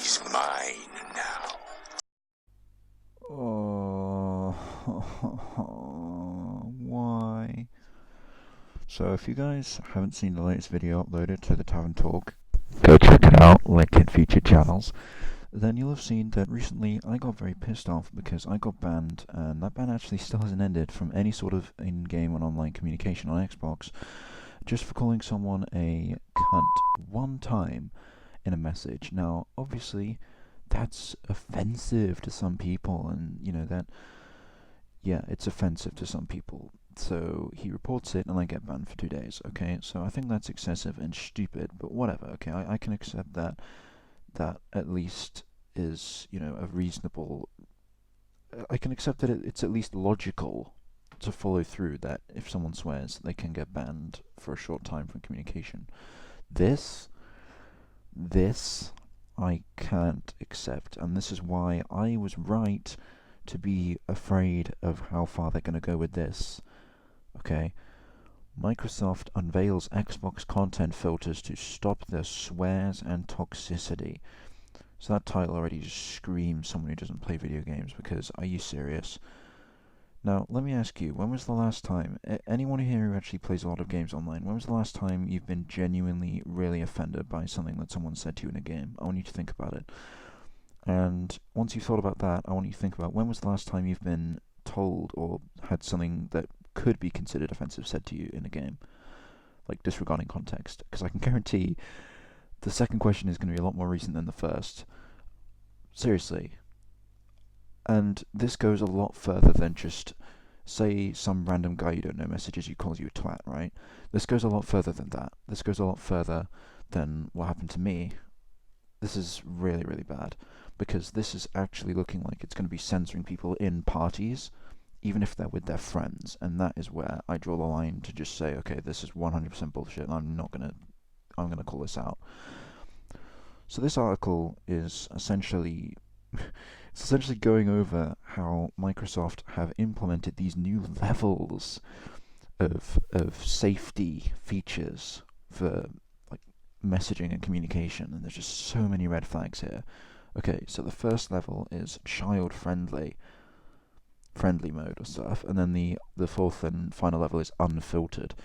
He's mine now. Oh, why? So if you guys haven't seen the latest video uploaded to the Tavern Talk, go check it out, link in featured channels. Then you'll have seen that recently I got very pissed off because I got banned, and that ban actually still hasn't ended from any sort of in-game and online communication on Xbox, just for calling someone a cunt one time in a message. Now, obviously, that's offensive to some people, and yeah, it's offensive to some people. So he reports it, and I get banned for 2 days. Okay, so I think that's excessive and stupid, but whatever. Okay, I can accept that. That at least is, a reasonable. I can accept that it's at least logical to follow through that if someone swears, they can get banned for a short time from communication. This, this, I can't accept, and this is why I was right to be afraid of how far they're going to go with this. Okay? Microsoft unveils Xbox content filters to stop the swears and toxicity. So that title already just screams someone who doesn't play video games, because are you serious? Now, let me ask you, when was the last time, anyone here who actually plays a lot of games online, when was the last time you've been genuinely really offended by something that someone said to you in a game? I want you to think about it. And once you've thought about that, I want you to think about when was the last time you've been told or had something that could be considered offensive said to you in a game, like disregarding context. Because I can guarantee the second question is going to be a lot more recent than the first. Seriously. And this goes a lot further than just, say, some random guy you don't know messages you, calls you a twat, right? This goes a lot further than that. This goes a lot further than what happened to me. This is really, really bad, because this is actually looking like it's going to be censoring people in parties, even if they're with their friends, and that is where I draw the line to just say, okay, this is 100% bullshit, and I'm gonna call this out. So this article is essentially it's essentially going over how Microsoft have implemented these new levels of safety features for like messaging and communication, and there's just so many red flags here. Okay, so the first level is child friendly mode or stuff, and then the fourth and final level is unfiltered.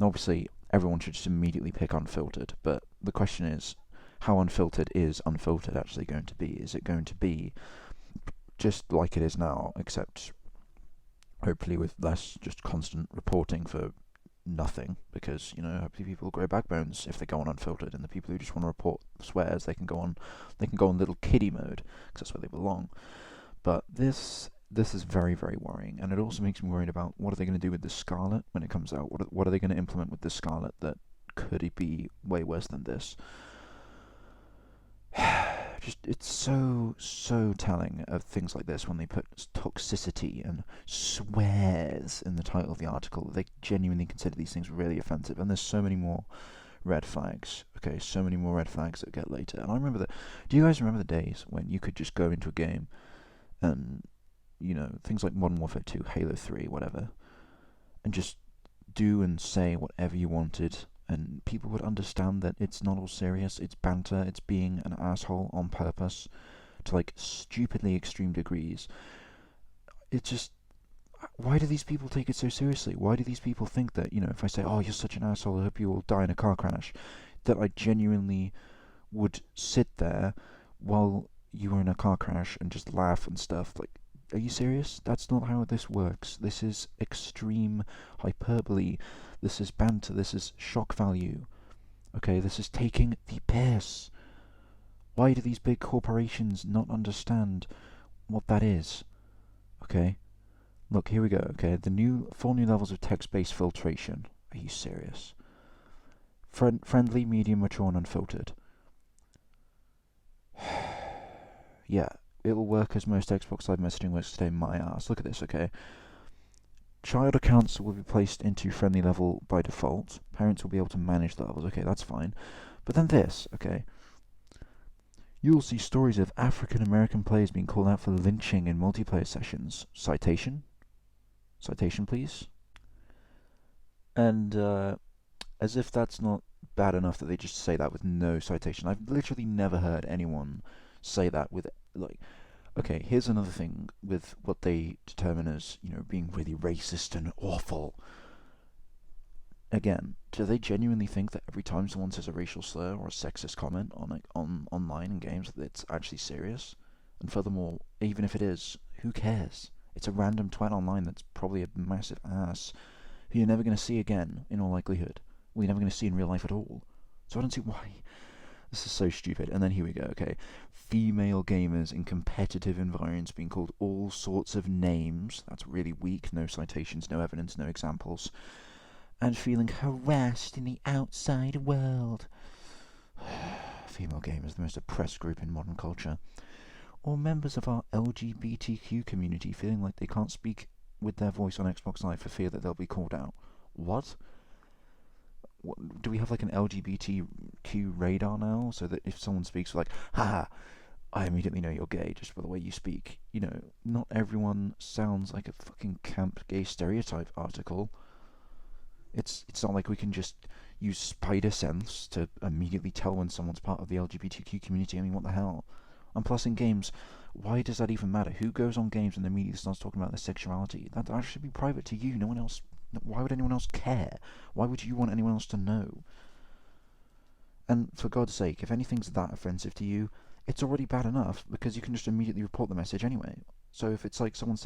Now, obviously, everyone should just immediately pick unfiltered, but the question is, how unfiltered is unfiltered actually going to be? Is it going to be just like it is now, except hopefully with less just constant reporting for nothing? Because, hopefully people grow backbones if they go on unfiltered, and the people who just want to report swears, they can go on little kiddie mode, because that's where they belong. But this is very, very worrying, and it also makes me worried about what are they going to do with the Scarlet when it comes out. What are they going to implement with the Scarlet that could be way worse than this? Just, it's so telling of things like this when they put toxicity and swears in the title of the article. They genuinely consider these things really offensive, and there's so many more red flags. Okay, so many more red flags that get later. And I remember that. Do you guys remember the days when you could just go into a game and, things like Modern Warfare 2, Halo 3, whatever, and just do and say whatever you wanted, and people would understand that it's not all serious, it's banter, it's being an asshole on purpose to like stupidly extreme degrees. It's just, why do these people take it so seriously? Why do these people think that, if I say, oh, you're such an asshole, I hope you will die in a car crash, that I genuinely would sit there while you were in a car crash and just laugh and stuff? Like, are you serious? That's not how this works. This is extreme hyperbole. This is banter. This is shock value. Okay, this is taking the piss. Why do these big corporations not understand what that is? Okay, look, here we go. Okay, four new levels of text-based filtration. Are you serious? Friendly, medium, mature, and unfiltered. Yeah, it will work as most Xbox Live messaging works today, my ass. Look at this, okay? Child accounts will be placed into friendly level by default. Parents will be able to manage the levels. Okay, that's fine. But then this, okay? You'll see stories of African American players being called out for lynching in multiplayer sessions. Citation? Citation, please. And, as if that's not bad enough that they just say that with no citation. I've literally never heard anyone say that with, like, okay, here's another thing with what they determine as, being really racist and awful. Again, do they genuinely think that every time someone says a racial slur or a sexist comment on online in games that it's actually serious? And furthermore, even if it is, who cares? It's a random twat online that's probably a massive ass who you're never going to see again, in all likelihood. Well, you're never going to see in real life at all. So I don't see why. This is so stupid. And then here we go, okay. Female gamers in competitive environments being called all sorts of names. That's really weak. No citations, no evidence, no examples. And feeling harassed in the outside world. Female gamers, the most oppressed group in modern culture. Or members of our LGBTQ community feeling like they can't speak with their voice on Xbox Live for fear that they'll be called out. What? Do we have like an LGBTQ radar now, so that if someone speaks like, haha, I immediately know you're gay just by the way you speak? Not everyone sounds like a fucking camp gay stereotype article. It's not like we can just use spider sense to immediately tell when someone's part of the LGBTQ community. I mean, what the hell? And plus, in games, why does that even matter? Who goes on games and immediately starts talking about their sexuality? That should be private to you. No one else. Why would anyone else care? Why would you want anyone else to know? And for God's sake, if anything's that offensive to you, it's already bad enough because you can just immediately report the message anyway. So if it's like someone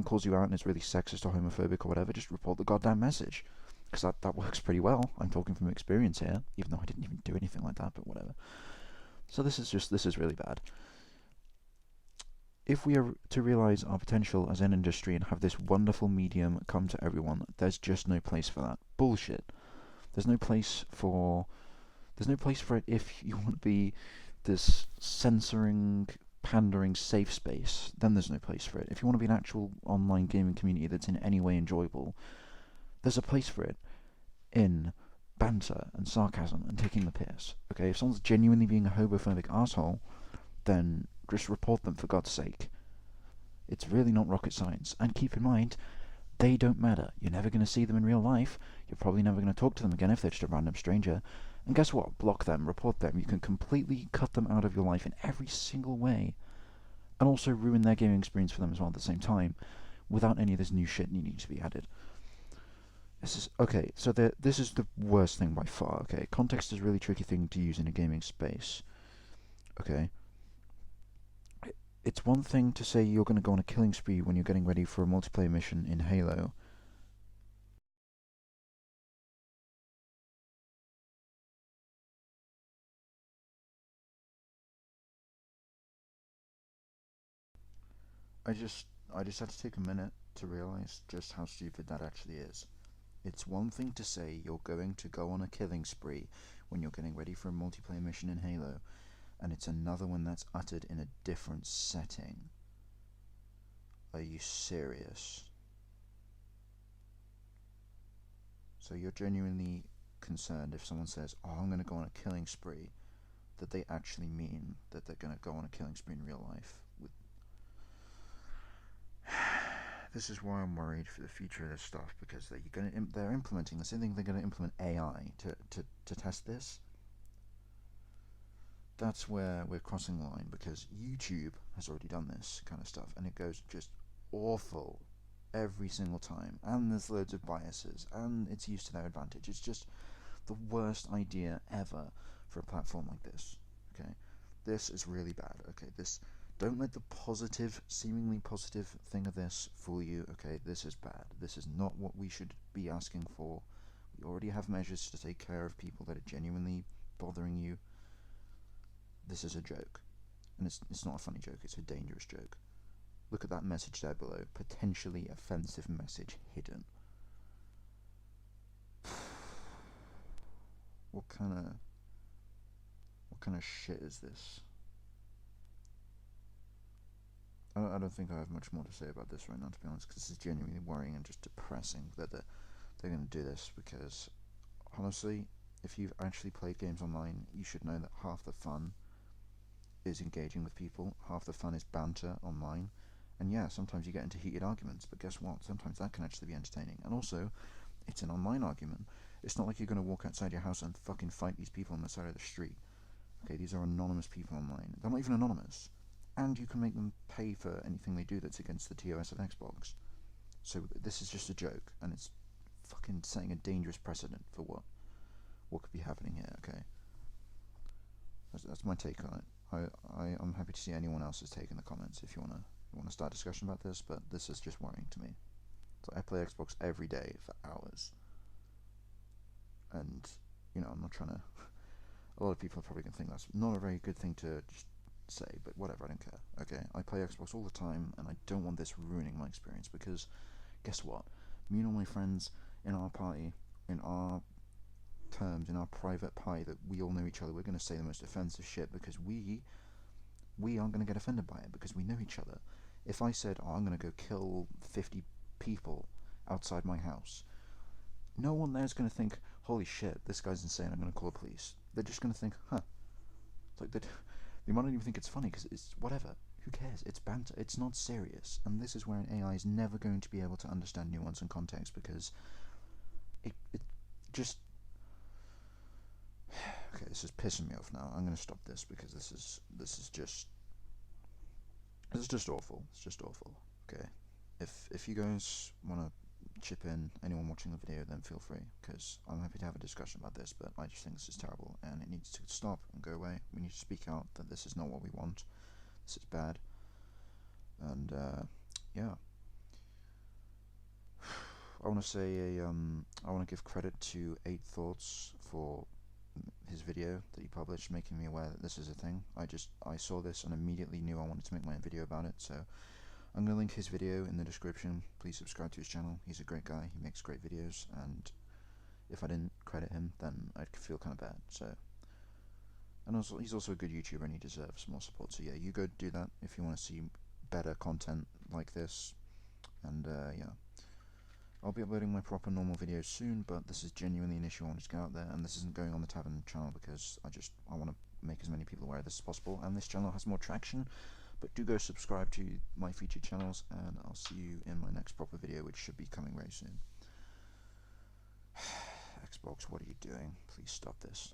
calls you out and is really sexist or homophobic or whatever, just report the goddamn message. Because that works pretty well. I'm talking from experience here, even though I didn't even do anything like that, but whatever. So this is really bad. If we are to realise our potential as an industry and have this wonderful medium come to everyone, there's just no place for that. Bullshit. There's no place for it if you want to be this censoring, pandering safe space, then there's no place for it. If you want to be an actual online gaming community that's in any way enjoyable, there's a place for it in banter and sarcasm and taking the piss. Okay, if someone's genuinely being a homophobic asshole, then just report them for God's sake. It's really not rocket science. And keep in mind, they don't matter. You're never going to see them in real life. You're probably never going to talk to them again if they're just a random stranger. And guess what? Block them, report them. You can completely cut them out of your life in every single way. And also ruin their gaming experience for them as well at the same time, without any of this new shit needing to be added. This is the worst thing by far. Okay, context is a really tricky thing to use in a gaming space. Okay, it's one thing to say you're going to go on a killing spree when you're getting ready for a multiplayer mission in Halo. I just had to take a minute to realise just how stupid that actually is. It's one thing to say you're going to go on a killing spree when you're getting ready for a multiplayer mission in Halo, and it's another one that's uttered in a different setting. Are you serious? So you're genuinely concerned if someone says, oh, I'm going to go on a killing spree, that they actually mean that they're going to go on a killing spree in real life. This is why I'm worried for the future of this stuff, because they're implementing the same thing. They're going to implement AI to test this. That's where we're crossing the line, because YouTube has already done this kind of stuff, and it goes just awful every single time, and there's loads of biases, and it's used to their advantage. It's just the worst idea ever for a platform like this. Okay, this is really bad. Okay, don't let the seemingly positive thing of this fool you. Okay, this is bad. This is not what we should be asking for. We already have measures to take care of people that are genuinely bothering you. This is a joke, and it's not a funny joke. It's a dangerous joke. Look at that message there below. Potentially offensive message hidden. What kind of shit is this? I don't think I have much more to say about this right now, to be honest, because this is genuinely worrying and just depressing that they're going to do this, because honestly, if you've actually played games online, you should know that half the fun is engaging with people, half the fun is banter online, and yeah, sometimes you get into heated arguments, but guess what? Sometimes that can actually be entertaining, and also, it's an online argument. It's not like you're going to walk outside your house and fucking fight these people on the side of the street. Okay, these are anonymous people online. They're not even anonymous. And you can make them pay for anything they do that's against the TOS of Xbox. So this is just a joke, and it's fucking setting a dangerous precedent for what could be happening here, okay? That's my take on it. I'm happy to see anyone else's take in the comments if you wanna start a discussion about this, but this is just worrying to me. So I play Xbox every day for hours, and I'm not trying to. A lot of people are probably gonna think that's not a very good thing to just say, but whatever, I don't care. Okay, I play Xbox all the time, and I don't want this ruining my experience because, guess what? Me and all my friends in our party, in our terms, in our private pie that we all know each other, we're going to say the most offensive shit because we aren't going to get offended by it because we know each other. If I said, oh, I'm going to go kill 50 people outside my house, no one there's going to think, holy shit, this guy's insane, I'm going to call the police. They're just going to think, huh. It's like they might not even think it's funny because it's whatever. Who cares? It's banter. It's not serious. And this is where an AI is never going to be able to understand nuance and context because it just. Okay, this is pissing me off now. I'm going to stop this because this is just awful. It's just awful. Okay, if you guys want to chip in, anyone watching the video, then feel free because I'm happy to have a discussion about this. But I just think this is terrible and it needs to stop and go away. We need to speak out that this is not what we want. This is bad. And yeah, I want to say I want to give credit to 8 Thoughts for his video that he published, making me aware that this is a thing. I saw this and immediately knew I wanted to make my own video about it. So I'm gonna link his video in the description. Please subscribe to his channel. He's a great guy. He makes great videos, and if I didn't credit him, then I'd feel kind of bad. So. And also, he's also a good YouTuber and he deserves more support. So yeah, you go do that if you want to see better content like this. And yeah, I'll be uploading my proper normal videos soon, but this is genuinely an issue I wanted to get out there, and this isn't going on the Tavern channel because I want to make as many people aware of this as possible, and this channel has more traction. But do go subscribe to my featured channels, and I'll see you in my next proper video, which should be coming very soon. Xbox, what are you doing? Please stop this.